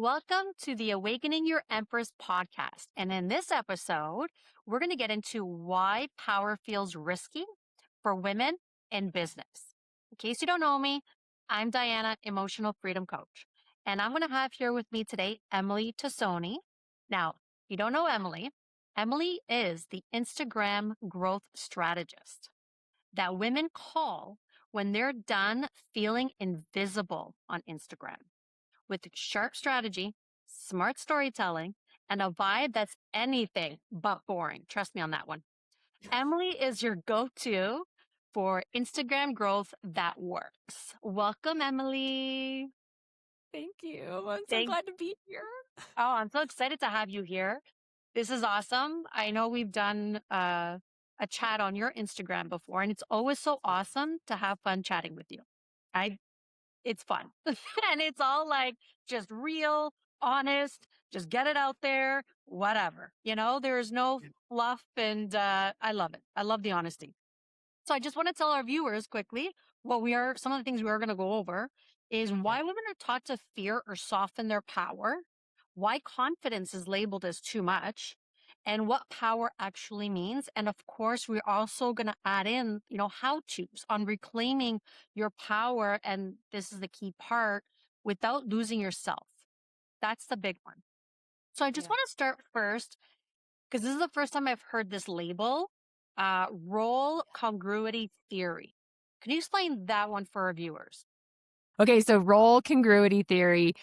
Welcome to the Awakening Your Empress podcast. And in this episode, we're going to get into why power feels risky for women in business. In case you don't know me, I'm Diana, emotional freedom coach. And I'm going to have here with me today Emily Tassoni. Now, if you don't know Emily, Emily is the Instagram growth strategist that women call when they're done feeling invisible on Instagram with sharp strategy, smart storytelling, and a vibe that's anything but boring. Trust me on that one. Emily is your go to for Instagram growth that works. Welcome, Emily. Thank you. I'm so Thank glad to be here. Oh, I'm so excited to have you here. This is awesome. I know we've done a chat on your Instagram before, and it's always so awesome to have fun chatting with you. I It's fun. And it's all like just real, honest, just get it out there, whatever. There's no fluff and I love it. I love the honesty. So I just want to tell our viewers quickly some of the things we are going to go over is why women are taught to fear or soften their power, why confidence is labeled as too much, and what power actually means. And of course, we're also going to add in, how-tos on reclaiming your power. And this is the key part without losing yourself. That's the big one. So I just want to start first because this is the first time I've heard this label, role congruity theory. Can you explain that one for our viewers? Okay, so role congruity theory.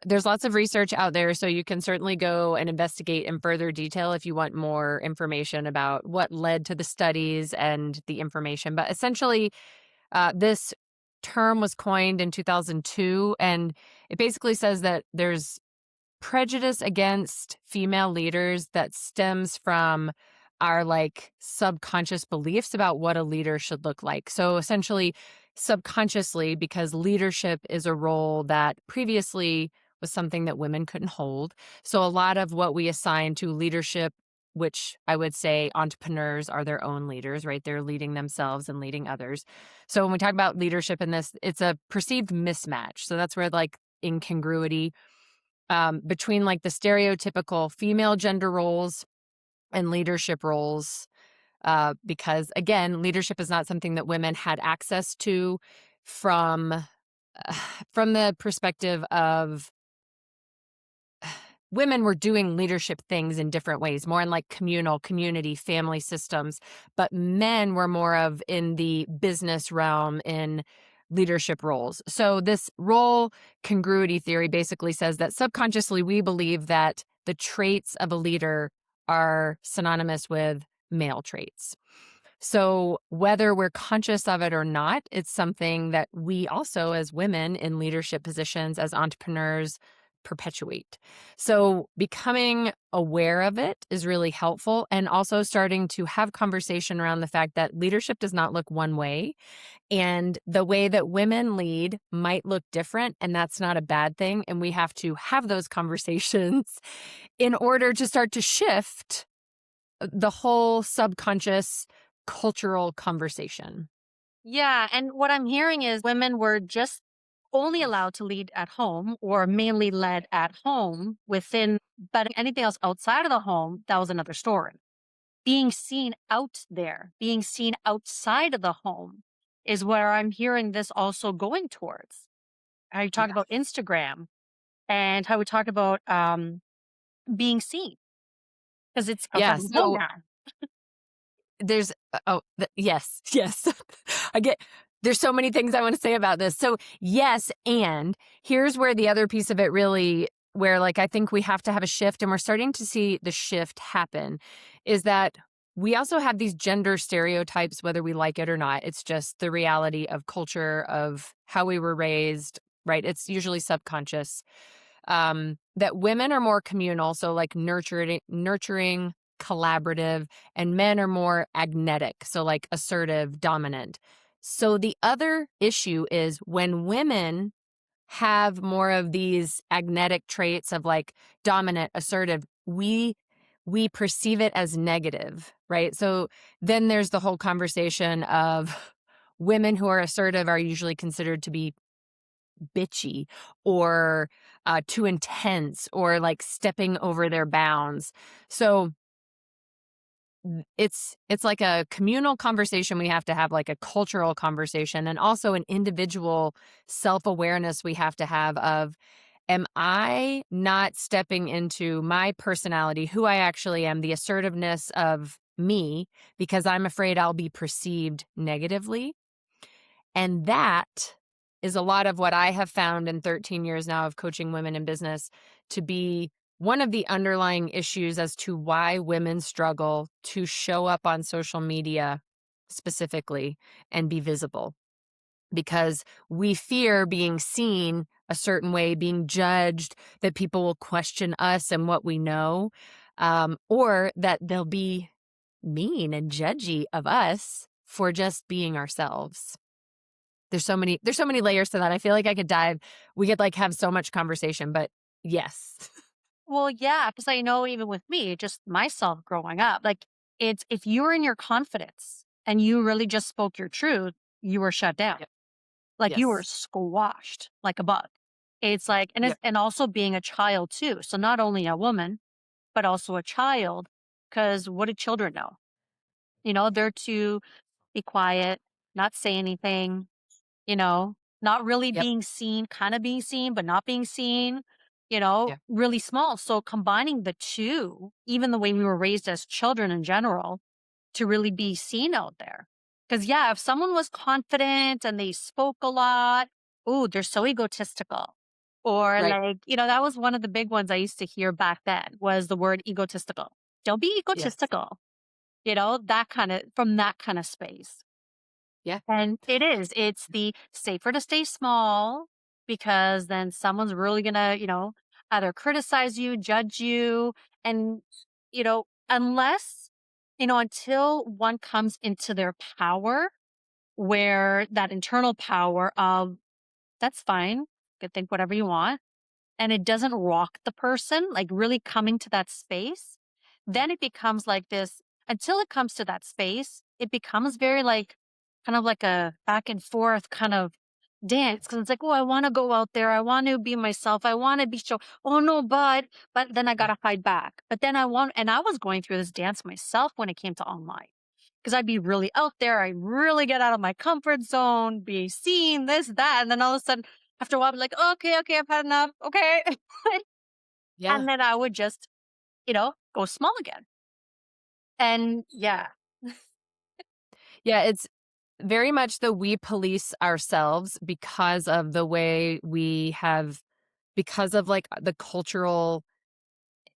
There's lots of research out there, so you can certainly go and investigate in further detail if you want more information about what led to the studies and the information. But essentially, this term was coined in 2002, and it basically says that there's prejudice against female leaders that stems from our subconscious beliefs about what a leader should look like. So essentially subconsciously, because leadership is a role that previously was something that women couldn't hold. So a lot of what we assign to leadership, which I would say entrepreneurs are their own leaders, right? They're leading themselves and leading others. So when we talk about leadership in this, it's a perceived mismatch. So that's where incongruity between the stereotypical female gender roles and leadership roles, because again, leadership is not something that women had access to from the perspective of women were doing leadership things in different ways, more in communal, community, family systems, but men were more of in the business realm in leadership roles. So this role congruity theory basically says that subconsciously we believe that the traits of a leader are synonymous with male traits. So whether we're conscious of it or not, it's something that we also, as women in leadership positions, as entrepreneurs, perpetuate. So becoming aware of it is really helpful, and also starting to have conversation around the fact that leadership does not look one way, and the way that women lead might look different, and that's not a bad thing. And we have to have those conversations in order to start to shift the whole subconscious cultural conversation. Yeah. And what I'm hearing is women were just only allowed to lead at home or mainly led at home but anything else outside of the home, that was another story. Being seen out there, being seen outside of the home is where I'm hearing this also going towards. How you talk about Instagram and how we talk about being seen because it's outside of the home So now. there's yes. There's so many things I want to say about this. So yes, and here's where the other piece of it really, where I think we have to have a shift, and we're starting to see the shift happen, is that we also have these gender stereotypes, whether we like it or not. It's just the reality of culture, of how we were raised, right? It's usually subconscious. That women are more communal, so nurturing, collaborative, and men are more agnetic, so assertive, dominant. So the other issue is when women have more of these agnetic traits of dominant, assertive, we perceive it as negative, right? So then there's the whole conversation of women who are assertive are usually considered to be bitchy or too intense or like stepping over their bounds. So it's like a communal conversation we have to have, like a cultural conversation, and also an individual self-awareness we have to have of, am I not stepping into my personality, who I actually am, the assertiveness of me, because I'm afraid I'll be perceived negatively? And that is a lot of what I have found in 13 years now of coaching women in business to be one of the underlying issues as to why women struggle to show up on social media specifically and be visible, because we fear being seen a certain way, being judged, that people will question us and what we know, or that they'll be mean and judgy of us for just being ourselves. There's so many layers to that. I feel like we could like have so much conversation, but yes. Well, yeah, because I know even with me, just myself growing up, like it's if you were in your confidence and you really just spoke your truth, you were shut down. Yep. Like you were Yes. squashed like a bug. It's like, Yep. and also being a child too. So not only a woman, but also a child. Because what do children know? They're to be quiet, not say anything, not really Yep. being seen, kind of being seen, but not being seen, Yeah. really small. So combining the two, even the way we were raised as children in general, to really be seen out there. Because, yeah, if someone was confident and they spoke a lot, oh, they're so egotistical. Or Right. like, that was one of the big ones I used to hear back then was the word egotistical. Don't be Yes. egotistical, that kind of from that kind of space. Yeah. And it's the safer to stay small because then someone's really gonna, either criticize you, judge you, and, unless, until one comes into their power, where that internal power of that's fine, you can think whatever you want, and it doesn't rock the person, like really coming to that space, then it becomes like this until it comes to that space, it becomes very like kind of like a back and forth kind of dance because it's like, oh, I want to go out there. I want to be myself. I want to be show. Oh no, but then I Yeah. gotta fight back. But then and I was going through this dance myself when it came to online. Because I'd be really out there. I really get out of my comfort zone, be seen, this, that. And then all of a sudden, after a while, I'd be like, okay, okay, I've had enough. Okay. Yeah. And then I would just, go small again. And yeah. Yeah. It's very much the we police ourselves because of the way because of like the cultural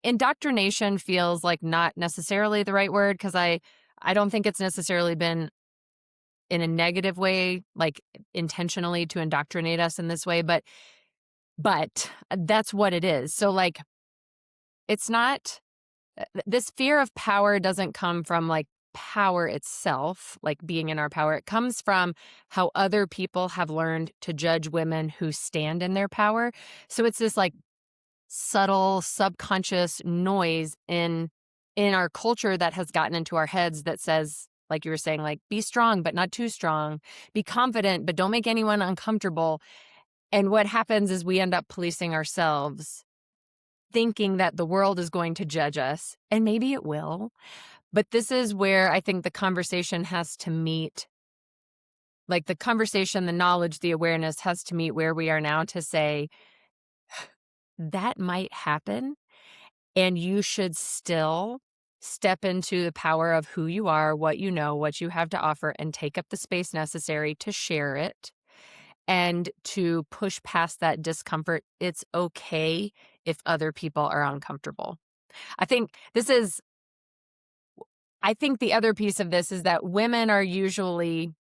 indoctrination feels like not necessarily the right word, because I don't think it's necessarily been in a negative way, like intentionally to indoctrinate us in this way, but that's what it is. So like it's not this fear of power doesn't come from like power itself, like being in our power. It comes from how other people have learned to judge women who stand in their power. So it's this like subtle subconscious noise in our culture that has gotten into our heads that says, like you were saying, like be strong but not too strong, be confident but don't make anyone uncomfortable. And what happens is we end up policing ourselves, thinking that the world is going to judge us, and maybe it will. But this is where I think the conversation has to meet, like the conversation, the knowledge, the awareness has to meet where we are now to say that might happen. And you should still step into the power of who you are, what you know, what you have to offer, and take up the space necessary to share it and to push past that discomfort. It's okay if other people are uncomfortable. I think this is, I think the other piece of this is that women are usually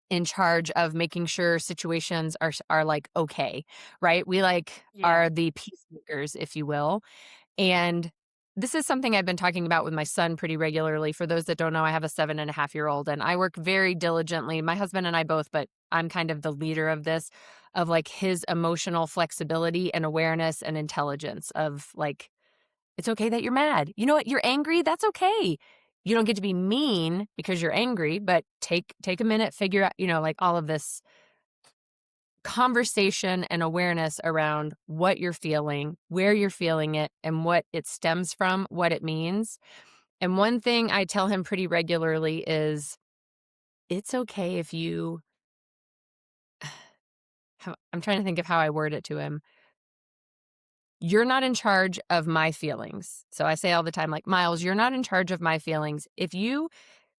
in charge of making sure situations are like okay, right? We like Yeah. are the peacemakers, if you will. And this is something I've been talking about with my son pretty regularly. For those that don't know, I have a 7.5-year-old and I work very diligently. My husband and I both, but I'm kind of the leader of this, of like his emotional flexibility and awareness and intelligence of like, it's okay that you're mad. You know what? You're angry. That's okay. You don't get to be mean because you're angry, but take a minute, figure out, like all of this conversation and awareness around what you're feeling, where you're feeling it, and what it stems from, what it means. And one thing I tell him pretty regularly is it's okay if you, I'm trying to think of how I word it to him. You're not in charge of my feelings. So I say all the time, like, Miles, you're not in charge of my feelings. If you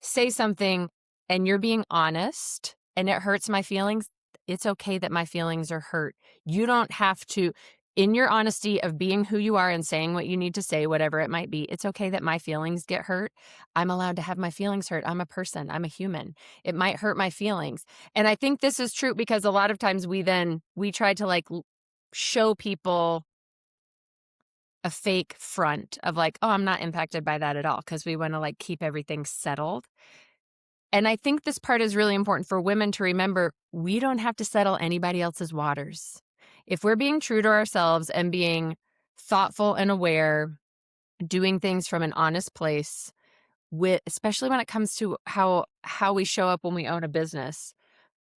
say something and you're being honest and it hurts my feelings, it's okay that my feelings are hurt. You don't have to, in your honesty of being who you are and saying what you need to say, whatever it might be, it's okay that my feelings get hurt. I'm allowed to have my feelings hurt. I'm a person, I'm a human. It might hurt my feelings. And I think this is true because a lot of times we try to like show people a fake front of like, "Oh, I'm not impacted by that at all," because we wanna, like, keep everything settled. And I think this part is really important for women to remember, we don't have to settle anybody else's waters. If we're being true to ourselves and being thoughtful and aware, doing things from an honest place, with especially when it comes to how we show up when we own a business,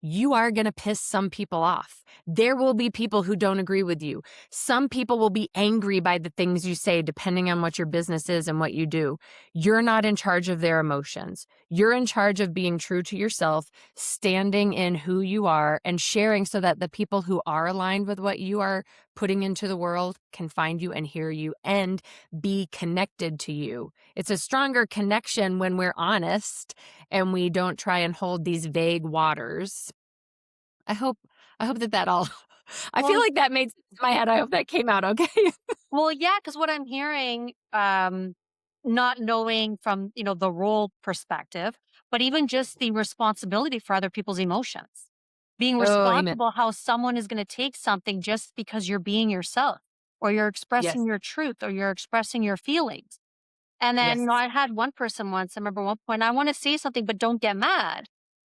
you are going to piss some people off. There will be people who don't agree with you. Some people will be angry by the things you say, depending on what your business is and what you do. You're not in charge of their emotions. You're in charge of being true to yourself, standing in who you are, and sharing so that the people who are aligned with what you are putting into the world can find you and hear you and be connected to you. It's a stronger connection when we're honest and we don't try and hold these vague waters. I hope I hope that that all I feel Well, like that made sense in my head. I hope that came out okay. well, yeah, because what I'm hearing, not knowing from, the role perspective, but even just the responsibility for other people's emotions. Being Oh, amen. responsible how someone is gonna take something just because you're being yourself, or you're Yes, expressing your truth, or you're expressing your feelings. And then, yes. I had one person once, I remember one point, "I wanna say something, but don't get mad."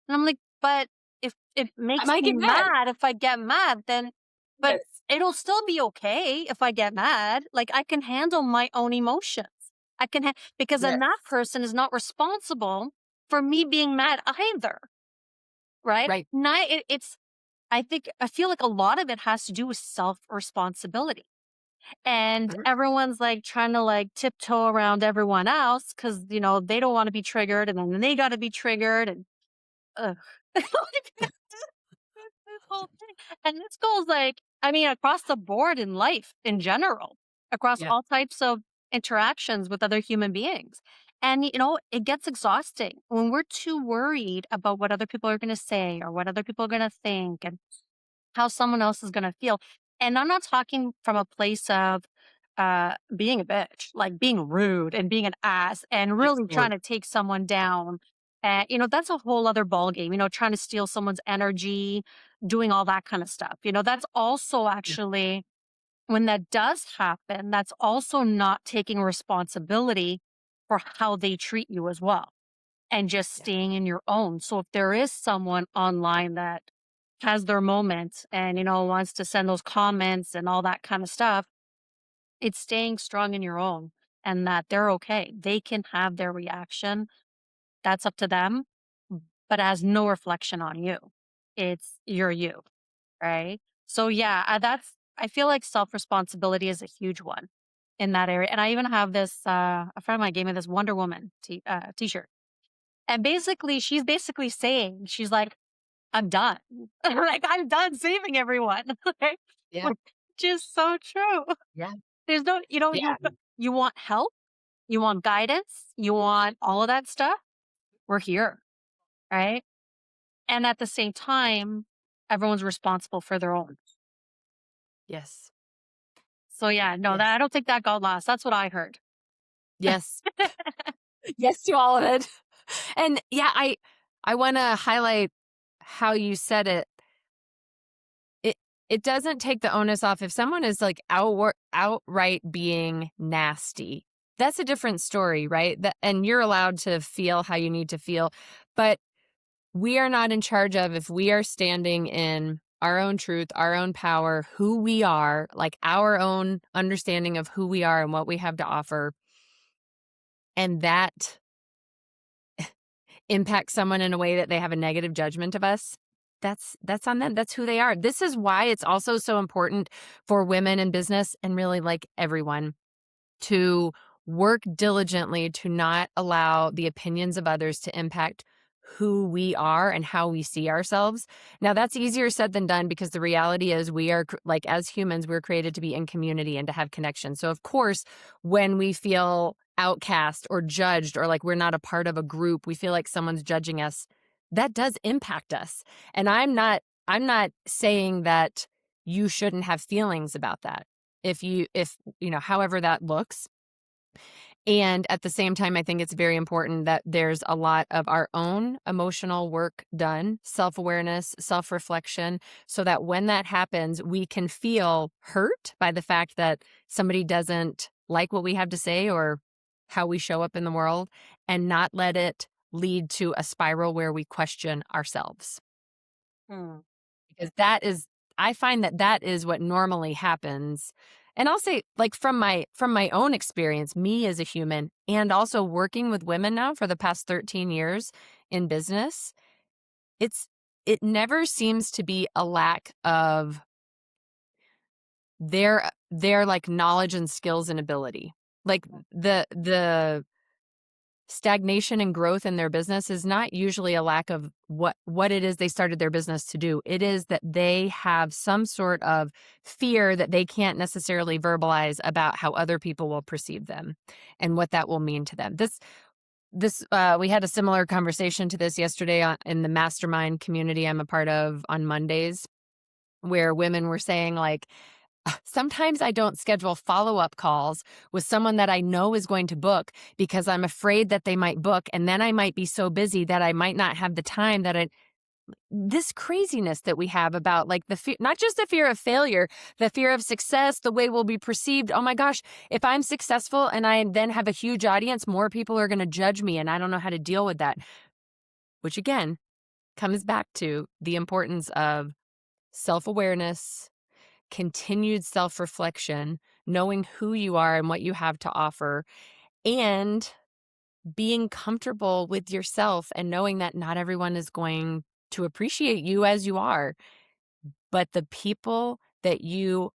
And I'm like, "But if it I makes might me get mad. mad if I get mad, then but Yes, it'll still be okay if I get mad. Like, I can handle my own emotions. I can because then yes. that person is not responsible for me being mad either, right? Right. It's I feel like a lot of it has to do with self-responsibility. And Mhm. everyone's, like, trying to, like, tiptoe around everyone else because they don't wanna be triggered, and then they gotta be triggered, and ugh. This whole thing. And this goes, like, I mean, across the board in life in general, across Yeah, all types of interactions with other human beings. And, it gets exhausting when we're too worried about what other people are going to say or what other people are going to think and how someone else is going to feel. And I'm not talking from a place of being a bitch, like being rude and being an ass and really trying absolutely. to take someone down. And that's a whole other ball game, trying to steal someone's energy, doing all that kind of stuff. That's also Yeah, actually when that does happen, that's also not taking responsibility for how they treat you as well and just yeah, staying in your own. So if there is someone online that has their moments and wants to send those comments and all that kind of stuff, it's staying strong in your own and that they're okay. They can have their reaction. That's up to them, but has no reflection on you. It's you're you, right? So yeah, I feel like self-responsibility is a huge one in that area. And I even have this a friend of mine gave me this Wonder Woman t-shirt. And basically she's basically saying, she's like, I'm done. Like I'm done saving everyone. Like, yeah, which is so true. yeah, There's no, yeah, you want help, you want guidance, you want all of that stuff. We're here, right? And at the same time, everyone's responsible for their own. yes, So yeah, no, yes, that I don't think that got lost. That's what I heard. yes, yes to all of it. And yeah, I wanna highlight how you said it. It it doesn't take the onus off if someone is, like, outright being nasty. That's a different story, right? That and you're allowed to feel how you need to feel, but we are not in charge of if we are standing in our own truth, our own power, who we are, like, our own understanding of who we are and what we have to offer, and that impacts someone in a way that they have a negative judgment of us. that's on them. That's who they are. This is why it's also so important for women in business and really like everyone to work diligently to not allow the opinions of others to impact who we are and how we see ourselves. Now, that's easier said than done because the reality is we are like as humans, we're created to be in community and to have connection. So, of course, when we feel outcast or judged or like we're not a part of a group, we feel like someone's judging us. That does impact us. And I'm not saying that you shouldn't have feelings about that. If however that looks. And at the same time, I think it's very important that there's a lot of our own emotional work done, self-awareness, self-reflection, so that when that happens, we can feel hurt by the fact that somebody doesn't like what we have to say or how we show up in the world, and not let it lead to a spiral where we question ourselves. Hmm. Because I find that that is what normally happens. And I'll say, like, from my own experience, me as a human, and also working with women now for the past 13 years in business, it's it never seems to be a lack of their like knowledge and skills and ability. Like the stagnation and growth in their business is not usually a lack of what it is they started their business to do. It is that they have some sort of fear that they can't necessarily verbalize about how other people will perceive them and what that will mean to them. This we had a similar conversation to this yesterday in the mastermind community I'm a part of on Mondays, where women were saying like, sometimes I don't schedule follow-up calls with someone that I know is going to book because I'm afraid that they might book, and then I might be so busy that I might not have the time that I this craziness that we have about like the fear, not just the fear of failure, the fear of success, the way we'll be perceived. Oh my gosh, if I'm successful and I then have a huge audience, more people are going to judge me and I don't know how to deal with that, which again comes back to the importance of self-awareness, continued self-reflection, knowing who you are and what you have to offer, and being comfortable with yourself and knowing that not everyone is going to appreciate you as you are, but the people that will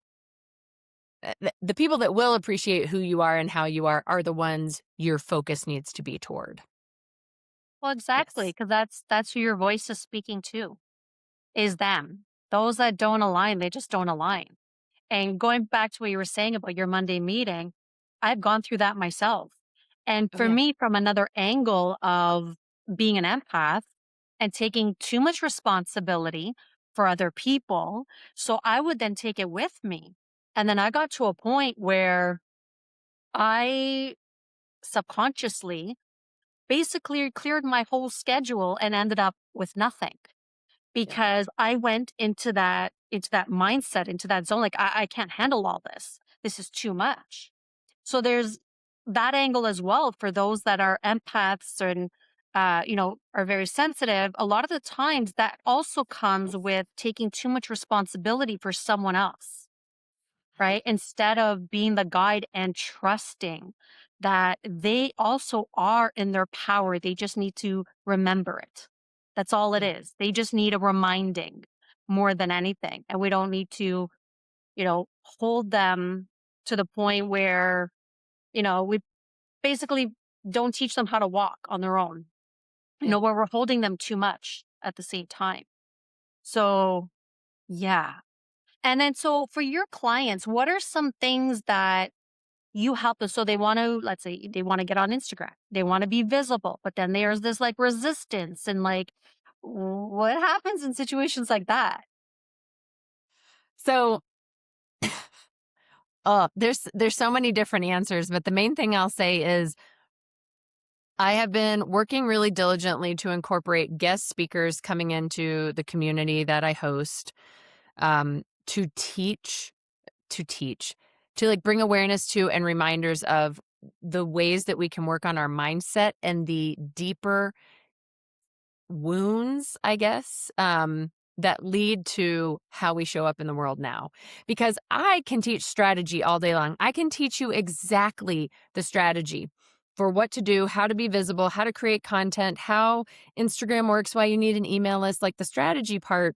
appreciate who you are and how you are the ones your focus needs to be toward. Well, exactly, Yes. because that's who your voice is speaking to, is them. Those that don't align, they just don't align. And going back to what you were saying about your Monday meeting, I've gone through that myself. And Oh for yeah. me, from another angle of being an empath and taking too much responsibility for other people, so I would then take it with me. And then I got to a point where I subconsciously basically cleared my whole schedule and ended up with nothing Yeah. because I went into that mindset, into that zone, like, I can't handle all this. This is too much. So there's that angle as well for those that are empaths and, are very sensitive. A lot of the times that also comes with taking too much responsibility for someone else, Right. right? Instead of being the guide and trusting that they also are in their power. They just need to remember it. That's all it Yeah. is. They just need a reminding more than anything. And we don't need to, hold them to the point where, we basically don't teach them how to walk on their own, Yeah. where we're holding them too much at the same time. So, yeah. And then, so for your clients, what are some things that you help them? So they want to, let's say they want to get on Instagram, they want to be visible, but then there's this like resistance and like, what happens in situations like that? So there's so many different answers, but the main thing I'll say is I have been working really diligently to incorporate guest speakers coming into the community that I host, to teach, to like bring awareness to and reminders of the ways that we can work on our mindset and the deeper wounds, I guess, that lead to how we show up in the world now. Because I can teach strategy all day long. I can teach you exactly the strategy for what to do, how to be visible, how to create content, how Instagram works, why you need an email list. Like the strategy part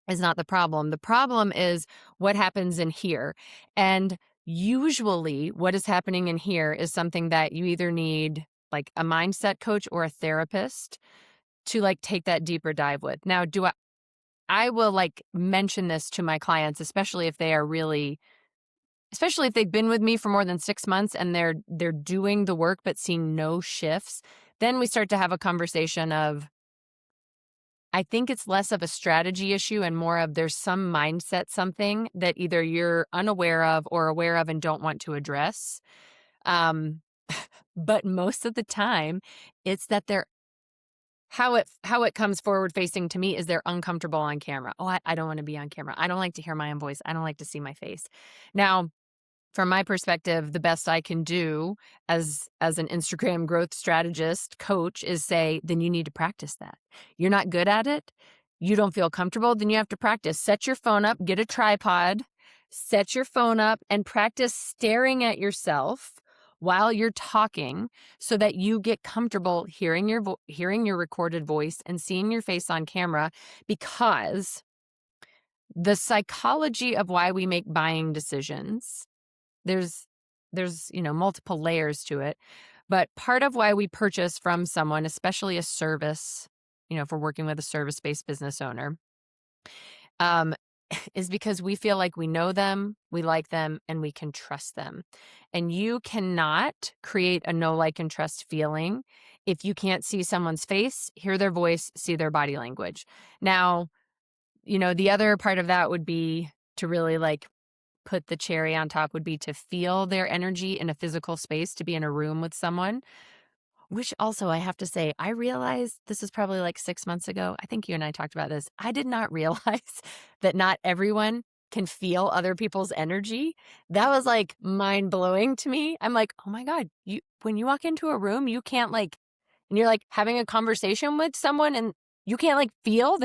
is not the problem. The problem is what happens in here. And usually what is happening in here is something that you either need like a mindset coach or a therapist to like take that deeper dive with. Now, I will like mention this to my clients, especially if they are really, especially if they've been with me for more than 6 months and they're doing the work but seeing no shifts. Then we start to have a conversation of, I think it's less of a strategy issue and more of there's some mindset, something that either you're unaware of or aware of and don't want to address. Um, but most of the time, it's that they're how it comes forward facing to me is they're uncomfortable on camera. Oh, I don't want to be on camera. I don't like to hear my own voice. I don't like to see my face. Now, from my perspective, the best I can do as an Instagram growth strategist coach is say, then you need to practice that. You're not good at it. You don't feel comfortable, then you have to practice. Set your phone up, get a tripod, set your phone up and practice staring at yourself while you're talking so that you get comfortable hearing your recorded voice and seeing your face on camera, because the psychology of why we make buying decisions, there's multiple layers to it, but part of why we purchase from someone, especially a service, if we're working with a service-based business owner, um, is because we feel like we know them, we like them, and we can trust them. And you cannot create a know, like, and trust feeling if you can't see someone's face, hear their voice, see their body language. Now, the other part of that would be to really like put the cherry on top would be to feel their energy in a physical space, to be in a room with someone, which also I have to say, I realized this is probably like 6 months ago. I think you and I talked about this. I did not realize that not everyone can feel other people's energy. That was like mind blowing to me. I'm like, oh my God, when you walk into a room, you can't like, and you're like having a conversation with someone and you can't like feel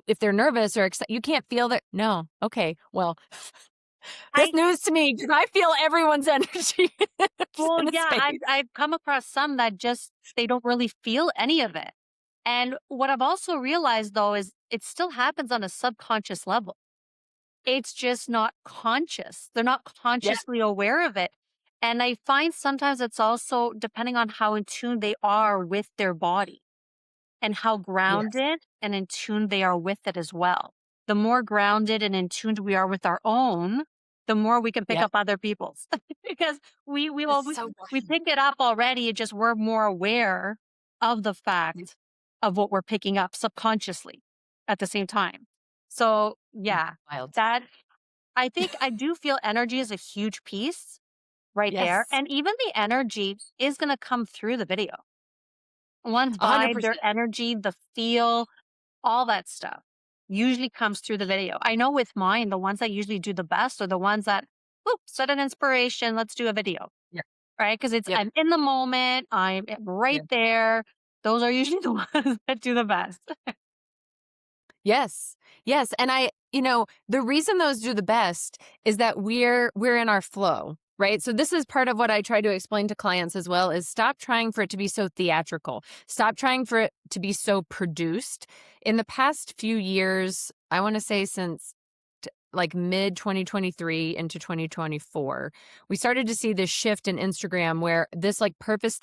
if they're nervous or excited, you can't feel their, no. Okay. Well, this I news to me because I feel everyone's energy Well, in a yeah, space. I've come across some that just they don't really feel any of it. And what I've also realized though is it still happens on a subconscious level. It's just not conscious. They're not Yeah. consciously aware of it. And I find sometimes it's also depending on how in tune they are with their body and how Yes. grounded and in tune they are with it as well. The more grounded and in tuned we are with our own, the more we can pick Yep. up other people's because That's so we right. pick it up already. It just we're more aware of the Yep. fact of what we're picking up subconsciously at the same time. So yeah, Wild. that I think I do feel energy is a huge piece right there, Yes. and even the energy is going to come through the video. One's vibe, their 100%. energy, the feel, all that stuff usually comes through the video. I know with mine, the ones that usually do the best are the ones that, "Oop, set an inspiration, let's do a video," Yeah. right? Because it's Yep. I'm in the moment, I'm right Yeah. there. Those are usually the ones that do the best. Yes. Yes. And the reason those do the best is that we're in our flow, right? So this is part of what I try to explain to clients as well is stop trying for it to be so theatrical. Stop trying for it to be so produced. In the past few years, I want to say since like mid 2023 into 2024, we started to see this shift in Instagram where this like purpose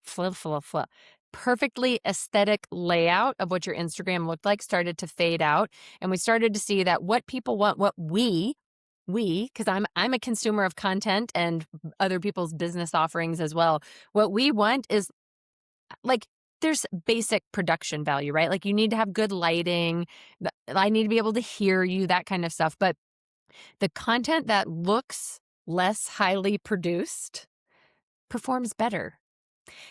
fluff, fluff, fluff. Perfectly aesthetic layout of what your Instagram looked like started to fade out. And we started to see that what people want, what because I'm a consumer of content and other people's business offerings as well. What we want is like there's basic production value, right? Like you need to have good lighting. I need to be able to hear you, that kind of stuff. But the content that looks less highly produced performs better.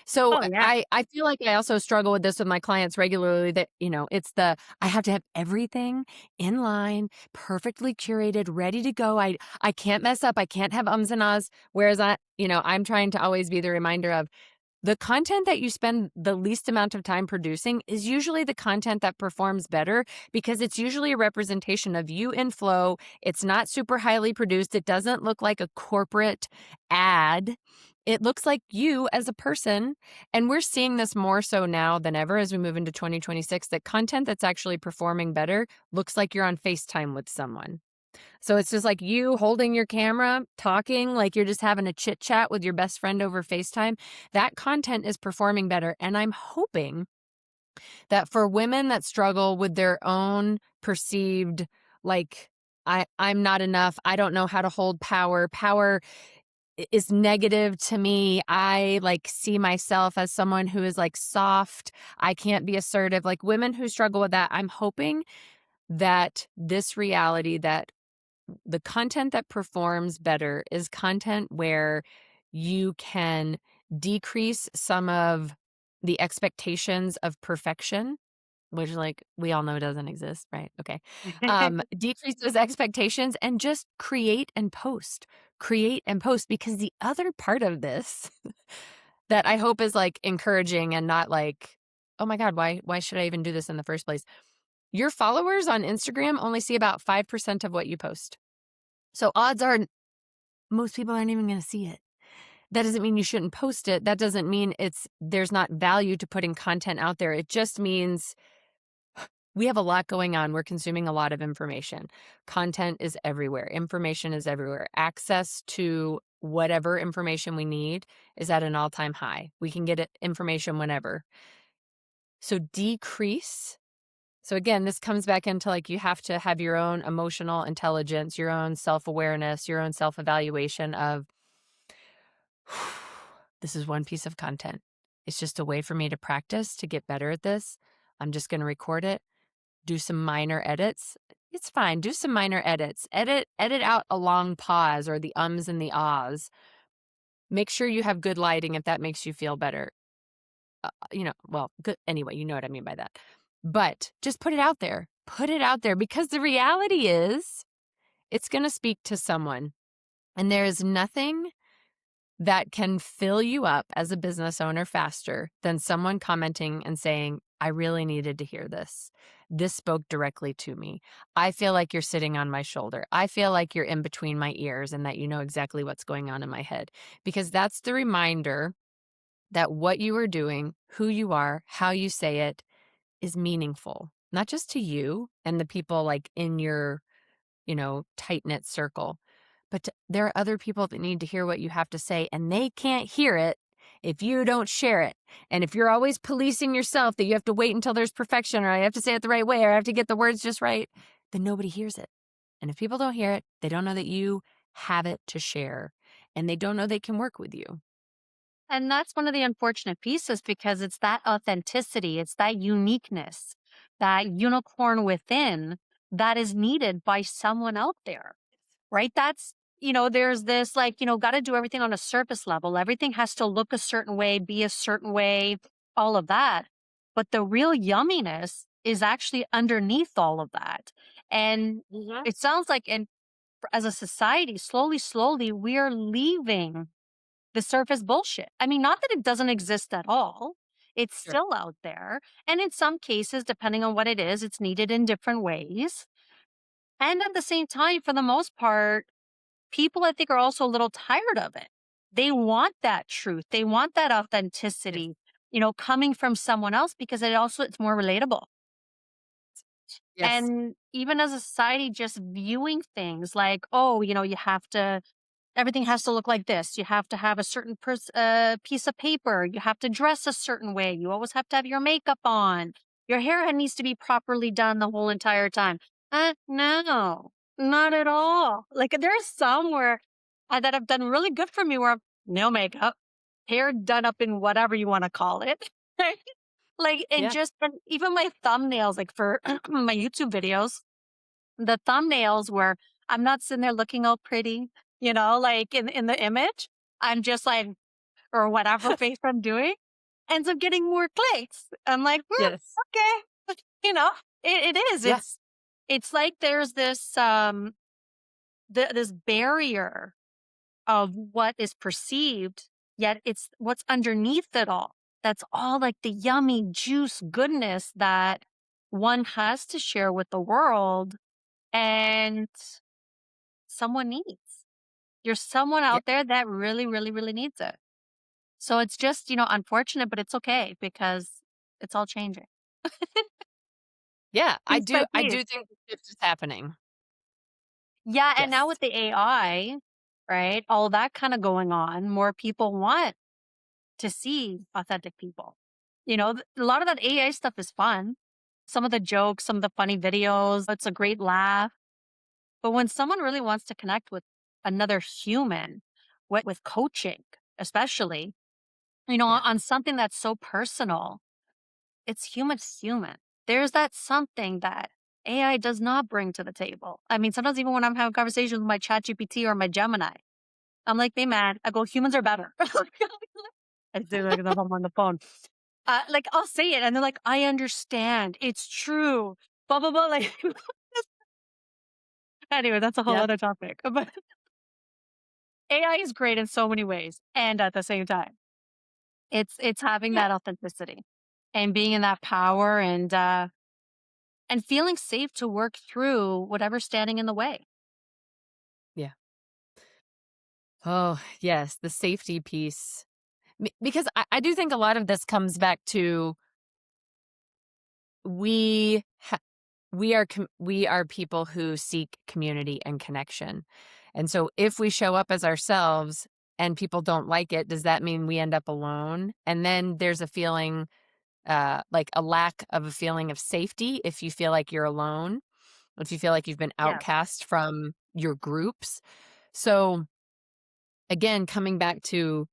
So Oh, yeah. I feel like I also struggle with this with my clients regularly that, it's I have to have everything in line, perfectly curated, ready to go. I can't mess up. I can't have ums and ahs. Whereas I'm trying to always be the reminder of the content that you spend the least amount of time producing is usually the content that performs better because it's usually a representation of you in flow. It's not super highly produced. It doesn't look like a corporate ad. It looks like you as a person, and we're seeing this more so now than ever as we move into 2026, that content that's actually performing better looks like you're on FaceTime with someone. So it's just like you holding your camera, talking like you're just having a chit chat with your best friend over FaceTime. That content is performing better. And I'm hoping that for women that struggle with their own perceived, like, I'm not enough. I don't know how to hold power. Power is negative to me. I like see myself as someone who is like soft. I can't be assertive. Like women who struggle with that, I'm hoping that this reality that the content that performs better is content where you can decrease some of the expectations of perfection, which like we all know doesn't exist, right? Okay. Decrease those expectations and just create and post, because the other part of this that I hope is like encouraging and not like, oh my God, why should I even do this in the first place? Your followers on Instagram only see about 5% of what you post. So odds are most people aren't even going to see it. That doesn't mean you shouldn't post it. That doesn't mean there's not value to putting content out there. It just means we have a lot going on. We're consuming a lot of information. Content is everywhere. Information is everywhere. Access to whatever information we need is at an all-time high. We can get information whenever. So decrease. So again, this comes back into like you have to have your own emotional intelligence, your own self-awareness, your own self-evaluation of this is one piece of content. It's just a way for me to practice to get better at this. I'm just going to record it, do some minor edits. It's fine. Do some minor edits. Edit out a long pause or the ums and the ahs. Make sure you have good lighting if that makes you feel better. Well, good anyway, you know what I mean by that. But just put it out there. Put it out there because the reality is it's going to speak to someone. And there is nothing that can fill you up as a business owner faster than someone commenting and saying, I really needed to hear this. This spoke directly to me. I feel like you're sitting on my shoulder. I feel like you're in between my ears and that you know exactly what's going on in my head. Because that's the reminder that what you are doing, who you are, how you say it is meaningful, not just to you and the people like in your tight knit circle. But there are other people that need to hear what you have to say, and they can't hear it if you don't share it. And if you're always policing yourself that you have to wait until there's perfection, or I have to say it the right way, or I have to get the words just right, then nobody hears it. And if people don't hear it, they don't know that you have it to share, and they don't know they can work with you. And that's one of the unfortunate pieces because it's that authenticity, it's that uniqueness, that unicorn within that is needed by someone out there, right? There's this like, got to do everything on a surface level. Everything has to look a certain way, be a certain way, all of that. But the real yumminess is actually underneath all of that. And Mhm. it sounds like, as a society, slowly, slowly, we are leaving the surface bullshit. I mean, not that it doesn't exist at all. It's Sure. still out there. And in some cases, depending on what it is, it's needed in different ways. And at the same time, for the most part, people I think are also a little tired of it. They want that truth. They want that Yes. authenticity, coming from someone else because it's more relatable. Yes. And even as a society, just viewing things like, oh, you have to everything has to look like this. You have to have a certain piece of paper. You have to dress a certain way. You always have to have your makeup on. Your hair needs to be properly done the whole entire time. No, not at all. Like there's some where that have done really good for me where no makeup, hair done up in whatever you want to call it. Like, Yeah. and even my thumbnails, like for my YouTube videos, the thumbnails where I'm not sitting there looking all pretty, like in the image. I'm just like, or whatever face I'm doing, ends up getting more clicks. I'm like, Yes. okay, it is. Yeah. It's like there's this this barrier of what is perceived, yet it's what's underneath it all. That's all like the yummy juice goodness that one has to share with the world and someone needs. There's someone Yeah. out there that really, really, really needs it. So it's just, unfortunate, but it's okay because it's all changing. Yeah, I Piece by do I piece. do think the shift is happening. Yeah, and now Yes. with the AI, right? All that kind of going on, more people want to see authentic people. A lot of that AI stuff is fun. Some of the jokes, some of the funny videos, it's a great laugh. But when someone really wants to connect with another human, with coaching, especially, Yeah. on something that's so personal, it's human to human. There's that something that AI does not bring to the table. I mean, sometimes even when I'm having conversations with my chat GPT or my Gemini, I'm like, they mad. I go, humans are better. I do like enough I'm on the phone. Like I'll say it and they're like, I understand. It's true. Blah blah blah. Like anyway, that's a whole Yep. other topic. But AI is great in so many ways. And at the same time, it's having Yeah. that authenticity and being in that power and feeling safe to work through whatever's standing in the way. Yeah. Oh, yes, the safety piece. Because I do think a lot of this comes back to we ha we are people who seek community and connection. And so if we show up as ourselves and people don't like it, does that mean we end up alone? And then there's a feeling, like a lack of a feeling of safety if you feel like you're alone, if you feel like you've been Yeah. outcast from your groups. So again, coming back to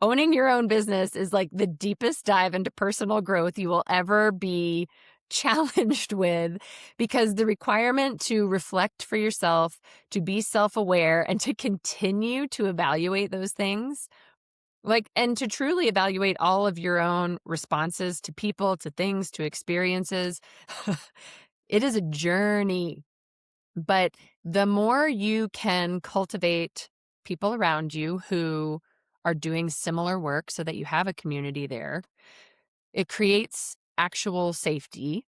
owning your own business is like the deepest dive into personal growth you will ever be challenged with, because the requirement to reflect for yourself, to be self aware, and to continue to evaluate those things, like, and to truly evaluate all of your own responses to people, to things, to experiences. It is a journey. But the more you can cultivate people around you who are doing similar work so that you have a community there, it creates actual safety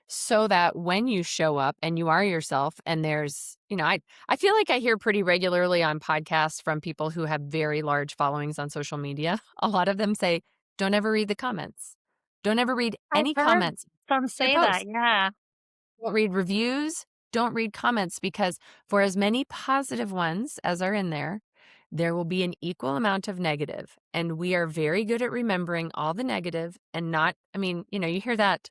so that when you show up and you are yourself and there's, I feel like I hear pretty regularly on podcasts from people who have very large followings on social media. A lot of them say, don't ever read the comments. Don't ever read I've any heard comments. some Your say that. post. Yeah. Don't read reviews, don't read comments, because for as many positive ones as are in there, there will be an equal amount of negative. And we are very good at remembering all the negative and not, I mean, you hear that.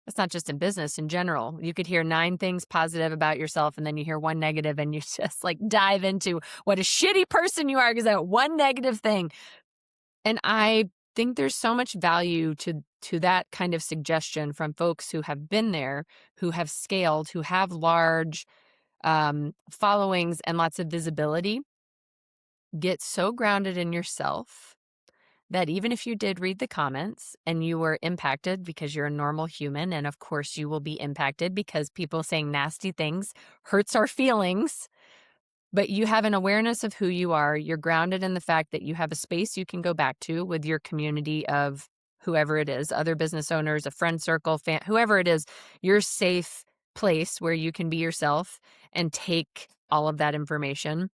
It's not just in business in general. You could hear 9 things positive about yourself and then you hear one negative and you just like dive into what a shitty person you are because that one negative thing. And I think there's so much value to that kind of suggestion from folks who have been there, who have scaled, who have large followings and lots of visibility. Get so grounded in yourself that even if you did read the comments and you were impacted because you're a normal human, and of course you will be impacted because people saying nasty things hurts our feelings, but you have an awareness of who you are. You're grounded in the fact that you have a space you can go back to with your community of whoever it is, other business owners, a friend circle, whoever it is, your safe place where you can be yourself and take all of that information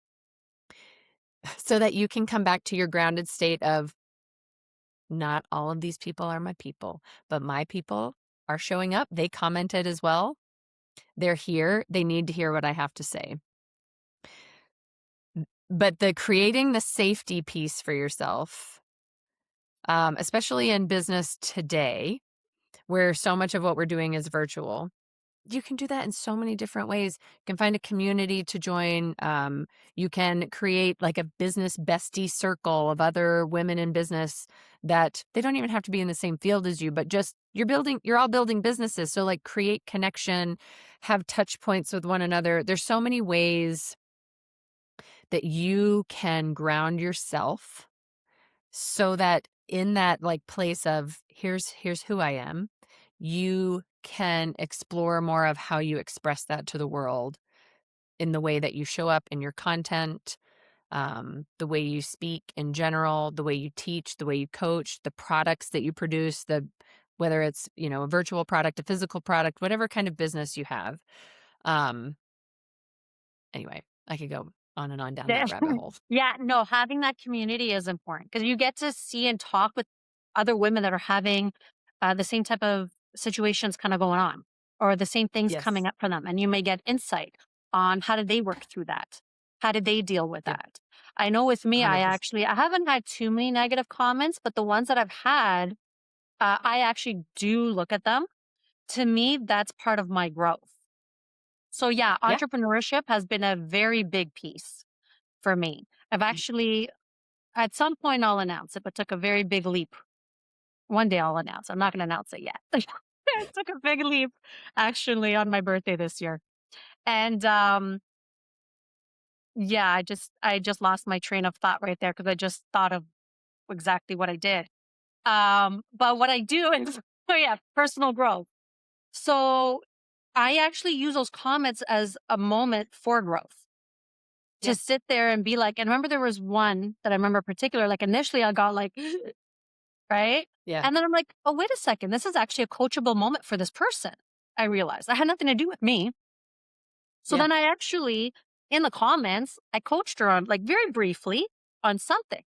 so that you can come back to your grounded state of not all of these people are my people, but my people are showing up. They commented as well. They're here. They need to hear what I have to say. But the creating the safety piece for yourself, especially in business today, where so much of what we're doing is virtual, you can do that in so many different ways. You can find a community to join. You can create like a business bestie circle of other women in business that they don't even have to be in the same field as you, but just you're all building businesses. So like create connection, have touch points with one another. There's so many ways that you can ground yourself so that in that like place of here's who I am, you can explore more of how you express that to the world in the way that you show up in your content, the way you speak in general, the way you teach, the way you coach, the products that you produce, the whether it's a virtual product, a physical product, whatever kind of business you have. Um, anyway, I could go on down There that rabbit hole. yeah, no, having that community is important because you get to see and talk with other women that are having, the same type of situations kinda going on, or the same things Yes. coming up for them, and you may get insight on how did they work through that? How did they deal with Yep. that? I know with me, 100%. I haven't had too many negative comments, but the ones that I've had, I actually do look at them. To me, that's part of my growth. So, yeah, Yeah. entrepreneurship has been a very big piece for me. I've Mm. actually at some point, I'll announce it, but took a very big leap. One day I'll announce. I'm not gonna announce it yet. I took a big leap actually on my birthday this year. And, yeah, I just lost my train of thought right there because I just thought of exactly what I did. But what I do is oh, yeah, personal growth. So, I actually use those comments as a moment for growth. To Yeah. sit there and be like and remember there was one that I remember particular, like, initially I got like right? Yeah. And then I'm like, "Oh, wait a second. This is actually a coachable moment for this person." I realized. It had nothing to do with me. So Yeah. then I actually, in the comments, I coached her on, like, very briefly on something,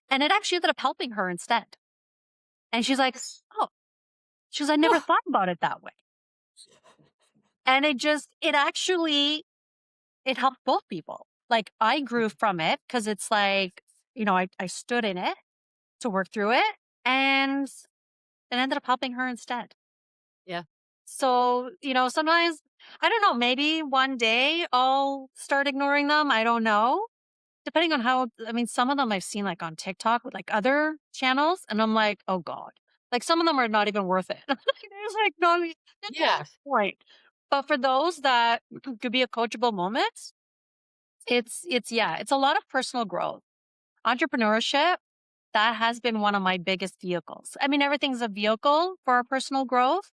and it actually ended up helping her instead. And she's like, "Oh," she goes, "I never Oh, thought about it that way." And it actually it helped both people. Like, I grew from it because it's like, I stood in it to work through it, and it ended up helping her instead. yeah. So, sometimes I don't know, maybe one day I'll start ignoring them. I don't know. Depending on how I mean, some of them I've seen like on TikTok with like other channels, and I'm like, oh God. Like some of them are not even worth it. There's like no there's no Yeah. point. But for those that could be a coachable moment, it's yeah, it's a lot of personal growth. Entrepreneurship, that has been one of my biggest vehicles. I mean, everything's a vehicle for our personal growth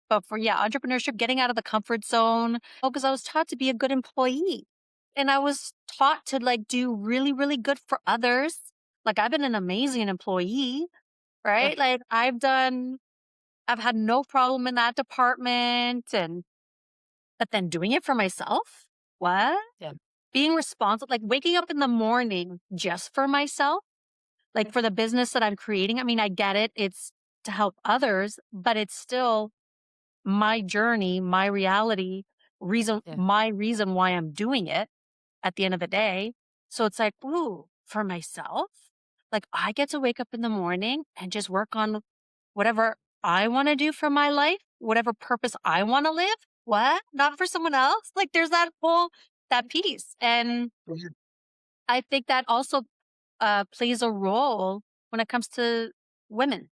but for yeah, entrepreneurship, getting out of the comfort zone. Oh, because I was taught to be a good employee. And I was taught to like do really, really good for others. Like I've been an amazing employee, Yeah. right? Like I've had no problem in that department. And but then doing it for myself? What? Yeah. Being responsible, like waking up in the morning just for myself, like for the business that I'm creating. I mean, I get it. It's to help others, but it's still my journey, my reality, Yeah. my reason why I'm doing it at the end of the day. So it's like, ooh, for myself, like I get to wake up in the morning and just work on whatever I want to do for my life, whatever purpose I want to live. What? Not for someone else. Like there's that piece. And Yeah. I think that also plays a role when it comes to women,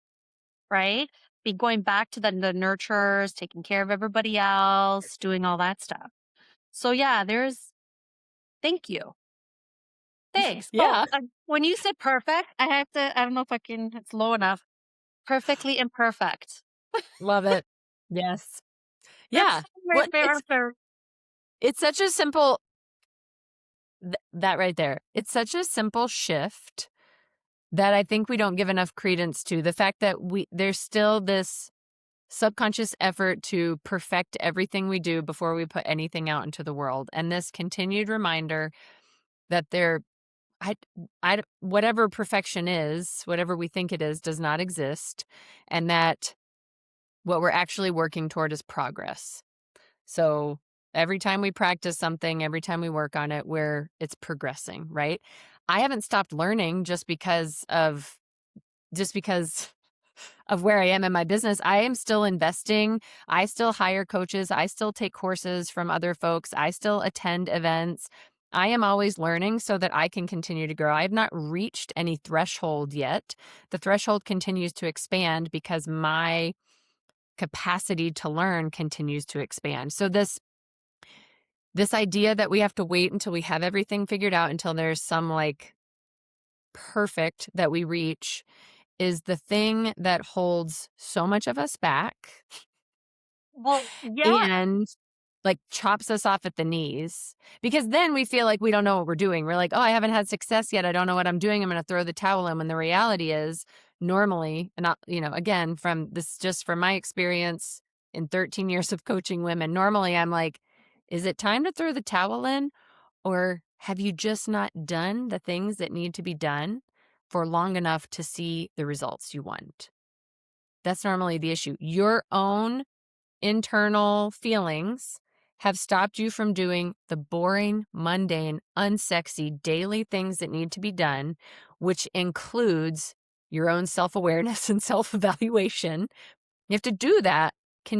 right? Be going back to the nurturers, taking care of everybody else, doing all that stuff. So yeah, thank you. Thanks. Oh, Yeah. when you said perfect, I don't know if I can, it's low enough. Perfectly imperfect. Love it. Yes. That's Yeah. my What favorite. it's such a simple that right there. It's such a simple shift that I think we don't give enough credence to. The fact that there's still this subconscious effort to perfect everything we do before we put anything out into the world. And this continued reminder that I, whatever perfection is, whatever we think it is, does not exist. And that what we're actually working toward is progress. So every time we practice something, every time we work on it, it's progressing, right? I haven't stopped learning just because of where I am in my business. I am still investing. I still hire coaches. I still take courses from other folks. I still attend events. I am always learning so that I can continue to grow. I have not reached any threshold yet. The threshold continues to expand because my capacity to learn continues to expand. So this idea that we have to wait until we have everything figured out until there's some like perfect that we reach is the thing that holds so much of us back Well, yeah. and like chops us off at the knees because then we feel like we don't know what we're doing. We're like, oh, I haven't had success yet. I don't know what I'm doing. I'm going to throw the towel in. When the reality is normally, and not, again, just from my experience in 13 years of coaching women, normally I'm like, is it time to throw the towel in? Or Have you just not done the things that need to be done for long enough to see the results you want? That's normally the issue. Your own internal feelings have stopped you from doing the boring, mundane, unsexy daily things that need to be done, which includes your own self awareness and self evaluation. You have to do that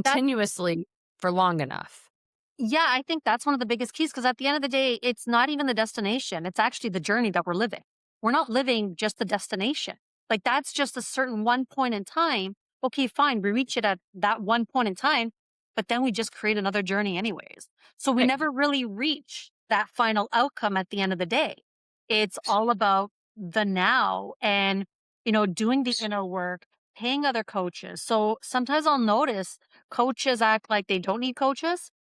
That continuously for long enough. Yeah, I think that's one of the biggest keys because at the end of the day, it's not even the destination. It's actually the journey that we're living. We're not living just the destination. Like that's just a certain one point in time. Okay, fine. We reach it at that one point in time, but then we just create another journey anyways. So we Right. never really reach that final outcome at the end of the day. It's all about the now and, doing the inner work, paying other coaches. So sometimes I'll notice coaches act like they don't need coaches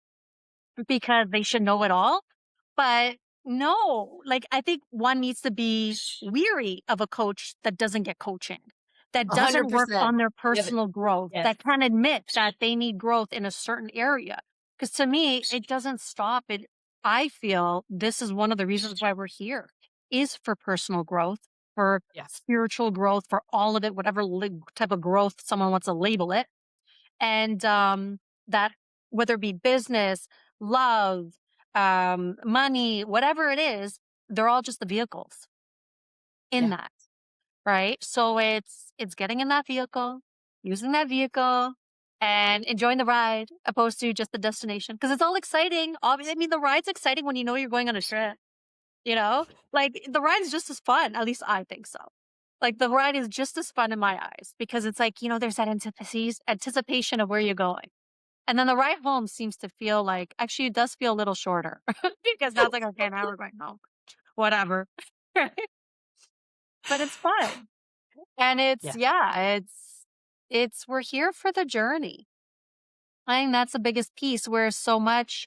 because they should know it all. But no, like I think one needs to be weary of a coach that doesn't get coaching, that doesn't work 100%. on their You have it. personal growth, Yes. that can admit that they need growth in a certain area. Because to me, it doesn't stop it. I feel this is one of the reasons why we're here is for personal growth, for Yeah. spiritual growth, for all of it, whatever type of growth someone wants to label it. And that whether it be business, love, money, whatever it is, they're all just the vehicles in Yeah. that, right? So it's getting in that vehicle, using that vehicle, and enjoying the ride, opposed to just the destination. Because it's all exciting. Obviously, I mean, the ride's exciting when you know you're going on a trip. You know, like the ride is just as fun. At least I think so. Like the ride is just as fun in my eyes because it's like there's that anticipation of where you're going. And then the ride home seems to feel like actually it does feel a little shorter because now it's like, okay, now we're going home. Whatever. But it's fun. And Yeah. it's we're here for the journey. I think that's the biggest piece where so much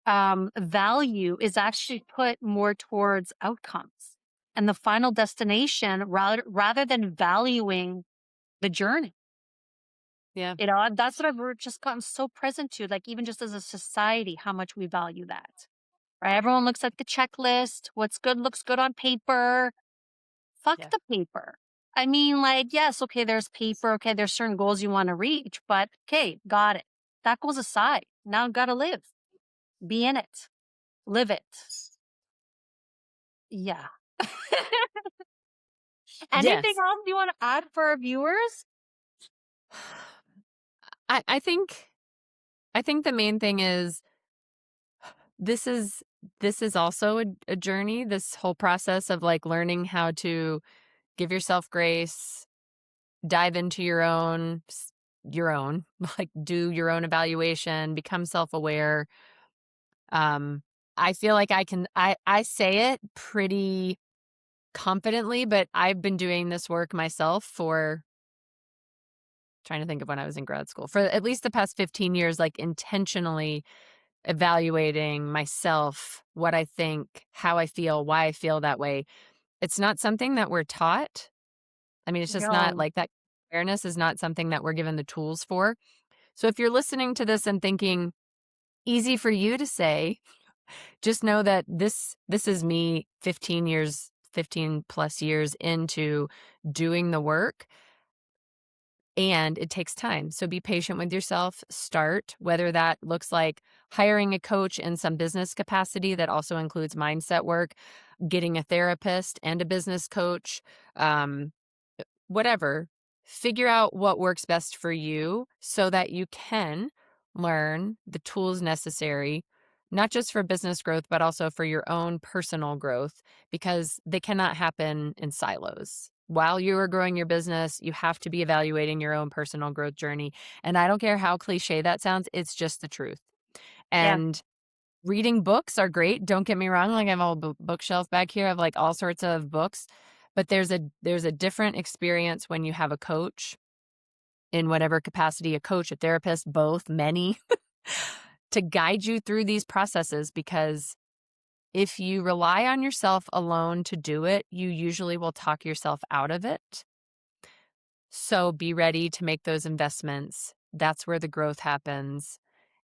value is actually put more towards outcomes and the final destination rather than valuing the journey. Yeah. That's what I've just gotten so present to, like even just as a society, how much we value that. Right? Everyone looks at the checklist. What's good looks good on paper. Fuck Yeah. the paper. I mean, like, yes, okay, there's paper. Okay, there's certain goals you want to reach, but okay, got it. That goes aside. Now gotta live. Be in it. Live it. Yeah. Anything Yes. else you want to add for our viewers? I think the main thing is this is also a journey, this whole process of like learning how to give yourself grace, dive into your own, like do your own evaluation, become self-aware. Um, I feel like I say it pretty confidently, but I've been doing this work myself for trying to think of when I was in grad school for at least the past 15 years, like intentionally evaluating myself, what I think, how I feel, why I feel that way. It's not something that we're taught. I mean, it's just not No. like that awareness is not something that we're given the tools for. So if you're listening to this and thinking, easy for you to say, just know that this is me 15 plus years into doing the work, and it takes time. So be patient with yourself. Start, whether that looks like hiring a coach in some business capacity that also includes mindset work, getting a therapist and a business coach, um, whatever. Figure out what works best for you so that you can learn the tools necessary, not just for business growth, but also for your own personal growth, because they cannot happen in silos. While you are growing your business, you have to be evaluating your own personal growth journey. And I don't care how cliche that sounds, it's just the truth. Yeah. And reading books are great. Don't get me wrong. Like I have a whole bookshelf back here of like all sorts of books, but there's a different experience when you have a coach in whatever capacity, a coach, a therapist, both, many, to guide you through these processes, because if you rely on yourself alone to do it, you usually will talk yourself out of it. So be ready to make those investments. That's where the growth happens.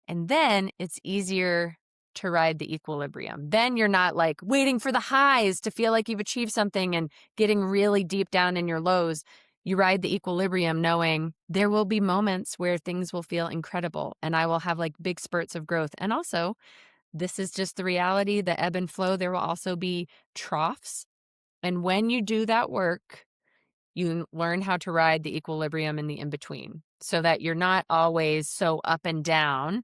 And then it's easier to ride the equilibrium. Then you're not like waiting for the highs to feel like you've achieved something and getting really deep down in your lows. You ride the equilibrium knowing there will be moments where things will feel incredible and I will have like big spurts of growth. And also, this is just the reality, the ebb and flow. There will also be troughs. And when you do that work, you learn how to ride the equilibrium in the in between so that you're not always so up and down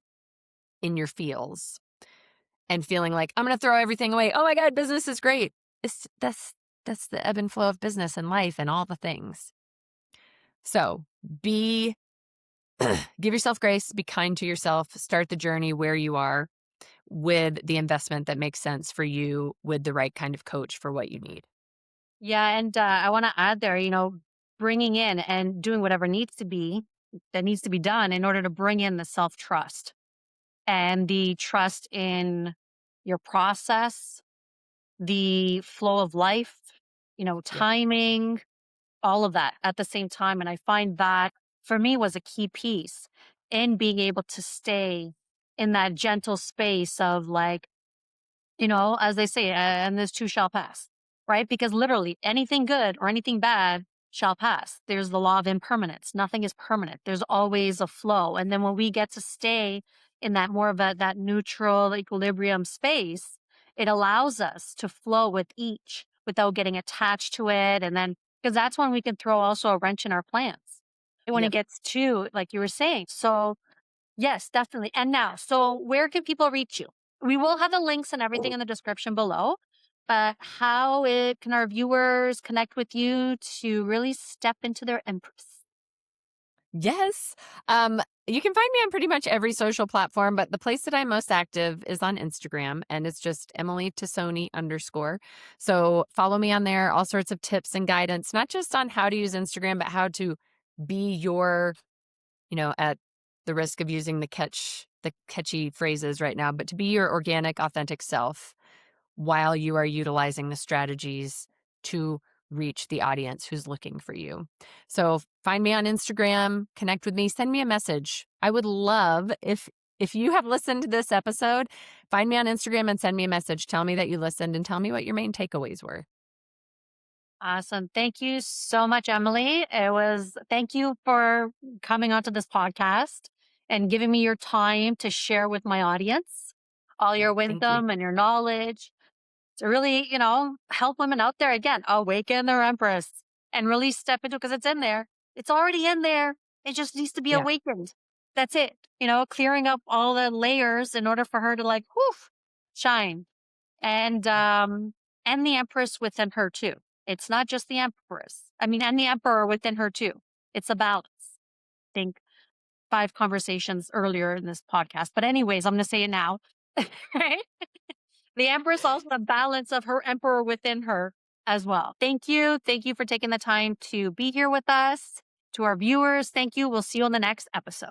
in your feels and feeling like I'm going to throw everything away. Oh my God, business is great. That's the ebb and flow of business and life and all the things. So be give yourself grace, be kind to yourself, start the journey where you are with the investment that makes sense for you with the right kind of coach for what you need. Yeah, and I want to add there, bringing in and doing whatever needs to be done in order to bring in the self trust and the trust in your process, the flow of life, Yep. timing, all of that at the same time. And I find that for me was a key piece in being able to stay in that gentle space of like, as they say, and this too shall pass, right? Because literally anything good or anything bad shall pass. There's the law of impermanence. Nothing is permanent. There's always a flow. And then when we get to stay in that more of that neutral equilibrium space, it allows us to flow with each without getting attached to it. And then, because that's when we can throw also a wrench in our plans when it Yep. gets too, like you were saying. So yes, definitely. And now, so where can people reach you? We will have the links and everything in the description below, but can our viewers connect with you to really step into their empress? Yes. You can find me on pretty much every social platform, but the place that I'm most active is on Instagram, and it's just Emily Tassoni _. So follow me on there, all sorts of tips and guidance, not just on how to use Instagram, but how to be your, at the risk of using the catchy phrases right now, but to be your organic, authentic self while you are utilizing the strategies to reach the audience who's looking for you. So find me on Instagram, connect with me, send me a message. I would love if you have listened to this episode, find me on Instagram and send me a message. Tell me that you listened and tell me what your main takeaways were. Awesome. Thank you so much, Emily. Thank you for coming onto this podcast and giving me your time to share with my audience all Yeah, your thank you. wisdom and your knowledge to really, help women out there again, awaken their empress and really step into because it's in there. It's already in there. It just needs to be Yeah, awakened. That's it. Clearing up all the layers in order for her to like, whoof, shine. And yeah, and the empress within her too. It's not just the empress. I mean, and the emperor within her too. It's a balance. I think 5 conversations earlier in this podcast. But anyways, I'm gonna say it now. Right? The Empress also the balance of her emperor within her as well. Thank you. Thank you for taking the time to be here with us. To our viewers, thank you. We'll see you on the next episode.